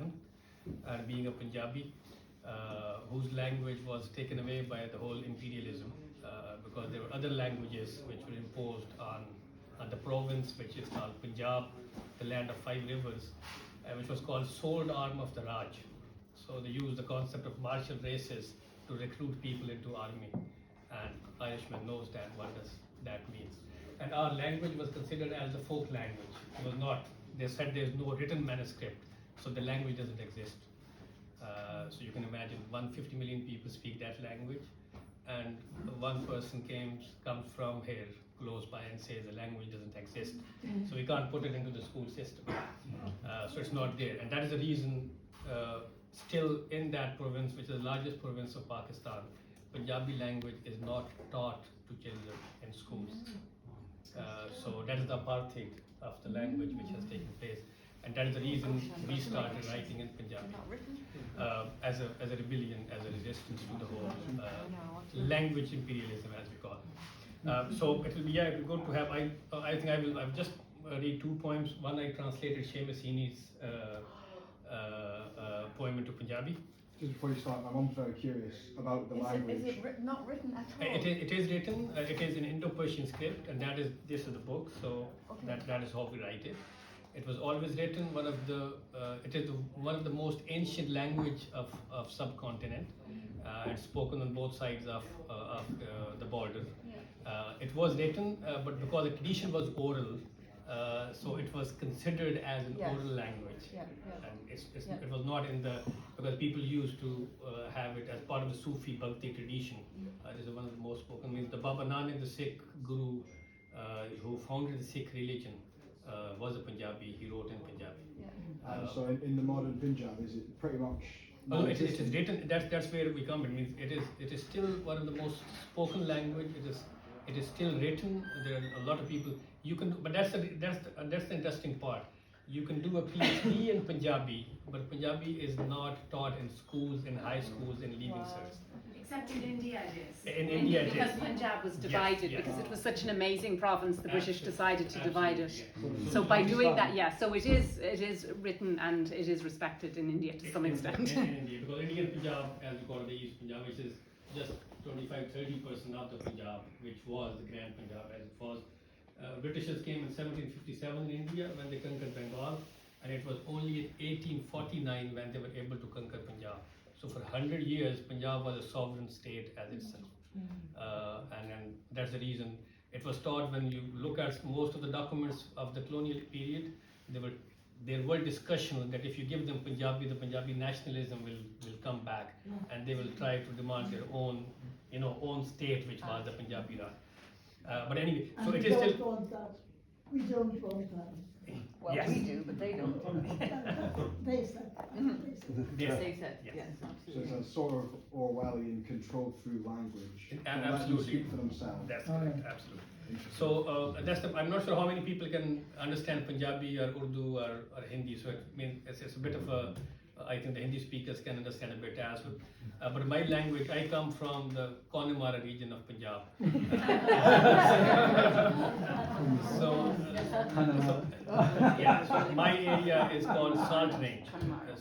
1947, and being a Punjabi, whose language was taken away by the whole imperialism, because there were other languages which were imposed on the province, which is called Punjab, the land of 5 rivers, which was called sword arm of the Raj. So they used the concept of martial races to recruit people into army, and Irishman knows that what does that means. And our language was considered as a folk language. It was not. They said there's no written manuscript, so the language doesn't exist. So you can imagine 150 million people speak that language, and one person comes from here close by and says the language doesn't exist. So we can't put it into the school system. So it's not there, and that is the reason still in that province, which is the largest province of Pakistan, Punjabi language is not taught to children in schools. So that is the apartheid of the language which has taken place, and that is the reason we started writing in Punjabi as a rebellion, as a resistance to the whole language imperialism, as we call it. So it will be good to have. I think I'll just read 2 poems. One, I translated Seamus Heaney's poem into Punjabi. Just before you start, my mum's very curious about the language. Is it not written at all? It is written. It is in Indo-Persian script, and this is the book. So that is how we write it. It was always written. It is one of the most ancient language of subcontinent. It's spoken on both sides of the border. It was written, but because the tradition was oral, so it was considered as an oral language, and it was not because people used to have it as part of the Sufi Bhakti tradition. This is one of the most spoken. Means the Baba Nanak, the Sikh guru, who founded the Sikh religion, was a Punjabi. He wrote in Punjabi. So in the modern Punjab, is it pretty much? No, it is written. That's where we come. It means it is still one of the most spoken language. It is still written. There are a lot of people you can do, but that's the interesting part. You can do a PhD in Punjabi, but Punjabi is not taught in schools, in high schools, in leaving certs. Except in India it is. In India it is. Because Punjab was divided, because it was such an amazing province, the British decided to divide it. So by doing that, so it is written and it is respected in India to some extent. In India, because Indian Punjab, as we call it, the East Punjab, which is just 25-30% of the Punjab, which was the Grand Punjab as it was. Britishers came in 1757 in India when they conquered Bengal, and it was only in 1849 when they were able to conquer Punjab. So for 100 years, Punjab was a sovereign state as itself. And that's the reason it was taught. When you look at most of the documents of the colonial period, there were discussions that if you give them Punjabi, the Punjabi nationalism will come back, and they will try to demand their own state, which was the Punjabi Raj. But anyway, so it is still. Want that. We don't want that. Well, Yes. we do, but they don't. They said. Yes. They said, Yes. yes, So absolutely. it's a sort of Orwellian control through language. And Let them absolutely. speak for themselves. That's correct, absolutely. So I'm not sure how many people can understand Punjabi or Urdu or Hindi. So it's a bit of a. I think the Hindi speakers can understand a bit as well. But my language, I come from the Connemara region of Punjab. So my area is called Salt Range.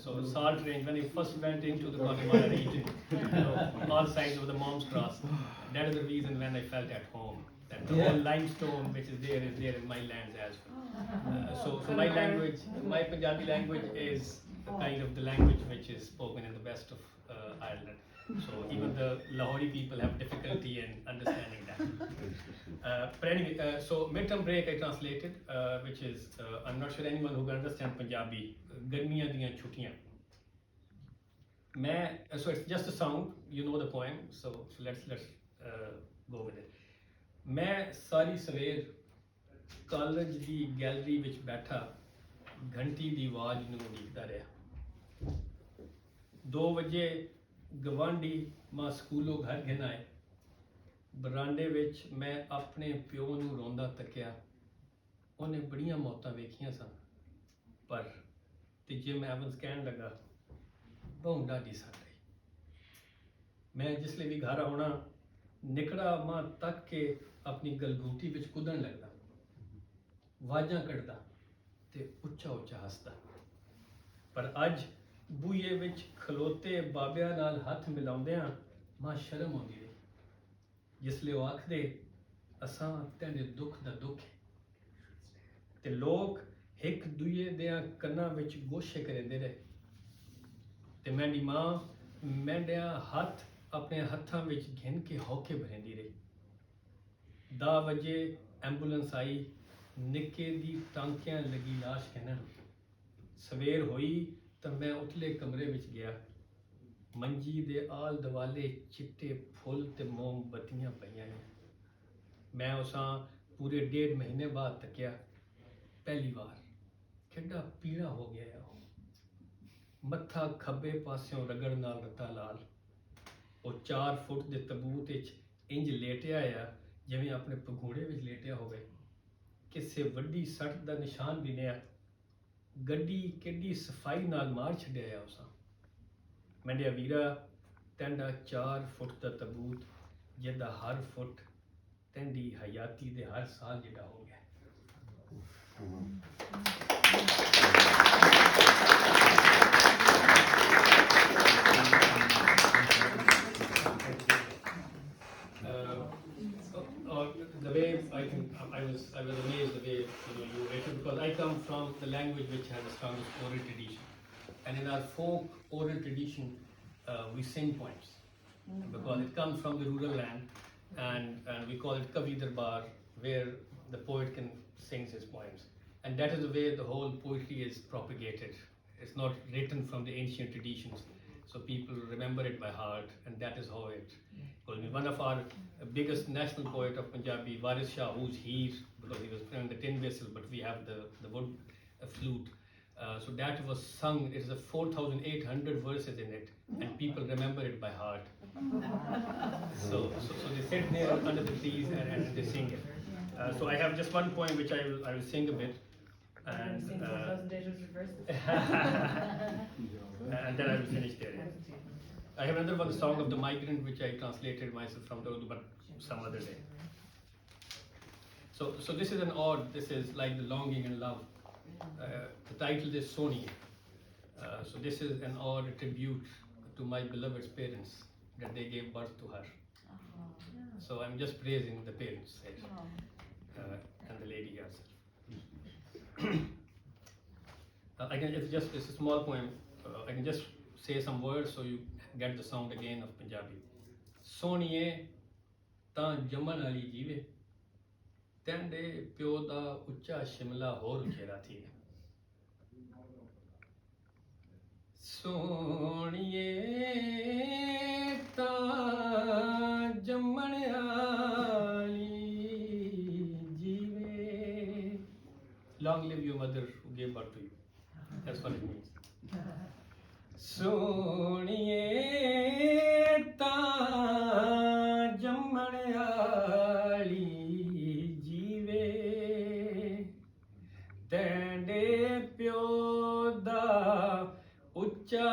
So Salt Range, when I first went into the Connemara region, all sides of the Mom's Cross, that is the reason when I felt at home. That the whole limestone which is there in my lands as well. So my language, my Punjabi language is kind of the language which is spoken in the west of Ireland. So even the Laoghaire people have difficulty in understanding that. But anyway, so midterm break I translated, which is I'm not sure anyone who can understand Punjabi. Garmiyan diyan chutiyan. So it's just a sound. You know the poem. So let's go with it. मैं सारी सवेर college दी gallery विच बैठा घंटी दी आवाज़ नूं उड़ीकदा रहा 2 वजे गवांढी मां स्कूलों घर घिन आए बरांडे विच मैं अपने प्यो नूं रोंदा तकिया उन्हें बड़ियां मौतां वेखियां सन पर ते जिम एवंस कहण लगा बहुत ढाडी सट आई मैं जिसले भी घर आउणा निकड़ा मां तक के अपनी गलगूटी विच कुदन लगदा वाजां कढ़दा ते उच्चा उच्चा हसदा पर अज ਬੂਏ ਵਿੱਚ ਖਲੋਤੇ ਬਾਬਿਆਂ ਨਾਲ ਹੱਥ ਮਿਲਾਉਂਦਿਆਂ ਮਾਂ ਸ਼ਰਮ ਆਉਂਦੀ ਰਹੀ ਜਿਸਲੇ ਉਹ ਆਖਦੇ ਅਸਾਂ ਤੇਰੇ ਦੁੱਖ ਦਾ ਦੁੱਖ ਹੈ ਤੇ ਲੋਕ ਇੱਕ ਦੂਏ ਦਿਆਂ ਕੰਨਾਂ ਵਿੱਚ ਗੋਸ਼ੇ ਕਰਿੰਦੇ ਰਹੇ ਤੇ ਮੇਰੀ ਮਾਂ ਮੈਂਡਿਆਂ ਹੱਥ ਆਪਣੇ ਹੱਥਾਂ ਵਿੱਚ ਘਿਣ ਕੇ ਹੌਕੇ ਭਰਿੰਦੀ ਰਹੀ 10 ਵਜੇ ਐਂਬੂਲੈਂਸ ਆਈ ਨਿੱਕੇ ਦੀ ਟਾਂਕਿਆਂ ਲੱਗੀ ਲਾਸ਼ ਕਹਿਣ ਸਵੇਰ ਹੋਈ ਤਾਂ ਮੈਂ ਉਤਲੇ ਕਮਰੇ ਵਿੱਚ ਗਿਆ ਮੰਜੀ ਦੇ ਆਲ ਦੁਆਲੇ ਚਿੱਟੇ ਫੁੱਲ ਤੇ ਮੋਮਬੱਤੀਆਂ ਪਈਆਂ ਨੇ ਮੈਂ ਉਸਾਂ ਪੂਰੇ 1.5 ਮਹੀਨੇ ਬਾਅਦ ਤੱਕਿਆ ਪਹਿਲੀ ਵਾਰ ਕਿੱਡਾ ਪੀਲਾ ਹੋ ਗਿਆ ਹੈ ਉਹ ਮੱਥਾ ਖੱਬੇ ਪਾਸਿਓਂ ਰਗੜ ਨਾਲ ਰੱਤਾ ਲਾਲ ਉਹ 4 ਫੁੱਟ ਦੇ ਤਬੂਤ ਵਿੱਚ ਇੰਜ ਲੇਟਿਆ ਆ ਜਿਵੇਂ ਆਪਣੇ ਪਗੂੜੇ ਵਿੱਚ ਲੇਟਿਆ ਹੋਵੇ ਕਿਸੇ ਵੱਡੀ ਸੱਟ ਦਾ ਨਿਸ਼ਾਨ ਵੀ ਨਹੀਂ ਆ ਗੱਡੀ ਕਿੱਡੀ ਸਫਾਈ ਨਾਲ ਮਾਰ ਛੱਡਿਆ ਆ ਉਸਾਂ ਮੈਂਡਿਆ ਵੀਰਾ ਤੈਂਡਾ 4 ਫੁੱਟ ਦਾ ਤਬੂਤ ਜਿਹਦਾ ਹਰ ਫੁੱਟ ਤੈਂਡੀ ਹਯਾਤੀ ਦੇ ਹਰ ਸਾਲ ਜਿਹੜਾ ਹੋ ਗਿਆ the way I was amazed the way you read it because I come from the language which has the strongest oral tradition, and in our folk oral tradition we sing poems because it comes from the rural land, and we call it Kavi Darbar, where the poet can sing his poems, and that is the way the whole poetry is propagated. It's not written from the ancient traditions, so people remember it by heart, and that is how it. One of our biggest national poet of Punjabi, Waris Shah, who's here because he was playing the tin whistle, but we have the wood flute. So that was sung. It is a 4,800 verses in it, and people remember it by heart. So they sit there under the trees and they sing it. So I have just one poem which I will sing a bit, and and then I will finish there. I have another one, Song of the Migrant, which I translated myself from the Urdu, but some other day. So this is an ode. This is like the longing and love. The title is Soni. So this is an ode, a tribute to my beloved's parents that they gave birth to her. So I'm just praising the parents here, and the lady herself. It's a small poem. I can just say some words so you get the sound again of Punjabi. Soniye ਤਾਂ ਜੰਮਣ ਵਾਲੀ ਜੀਵੇ ਤੈਂਡੇ ਪਿਓ ਦਾ ਉੱਚਾ ਸ਼ਿਮਲਾ ਹੋਰ ਉਚੇਰਾ ਥੀ ਸੋਹਣੀਏ ਤਾਂ ਜੰਮਣ ਵਾਲੀ ਜੀਵੇ long live your mother who gave birth to you. That's what it means. ਸੋਹਣੀਏ ਤਾਂ ਜੰਮਣ ਵਾਲੀ ਜੀਵੇ ਤੈਂਡੇ ਪਿਓ ਦਾ ਉੱਚਾ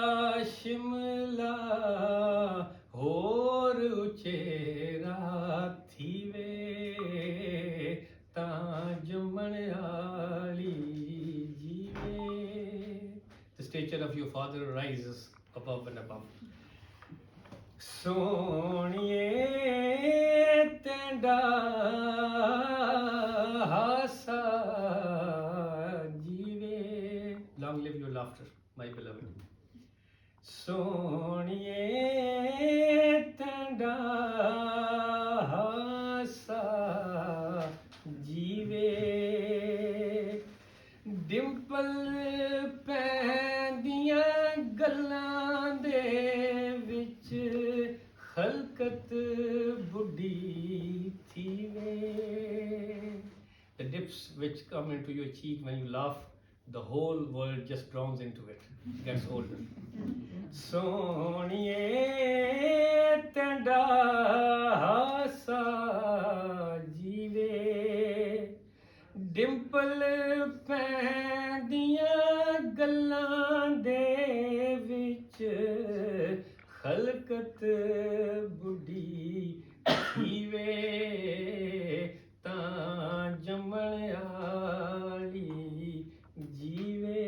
ਸ਼ਿਮਲਾ ਹੋਰ ਉਚੇਰਾ ਥੀਵੇ ਤਾਂ ਜੰਮਣ ਵਾਲੀ the stature of your father rises above and above. Soniye tenda hasa jive. Long live your laughter, my beloved. Soniye tenda hasa jive. Dimple ਪੈਂਦੀਆਂ ਗੱਲਾਂ ਦੇ ਵਿੱਚ ਖਲਕਤ ਬੁੱਢੀ ਥੀਵੇ The dips which come into your cheek when you laugh, the whole world just drowns into it, gets older. ਸੋਹਣੀਏ ਤੈਂਡਾ ਹਾਸਾ ਜੀਵੇ ਡਿੰਪਲ ਪੈਂਦੀਆਂ ਗੱਲਾਂ ਦੇ ਵਿੱਚ ਖਲਕਤ ਬੁੱਢੀ ਥੀਵੇ ਤਾਂ ਜੰਮਣ ਵਾਲੀ ਜੀਵੇ.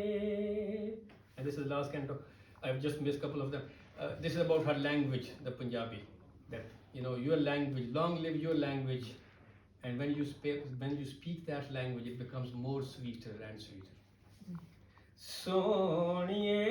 And this is the last canto. I've just missed a couple of them. This is about her language, the Punjabi. That your language, long live your language, and when you speak that language, it becomes more sweeter and sweeter. Soniye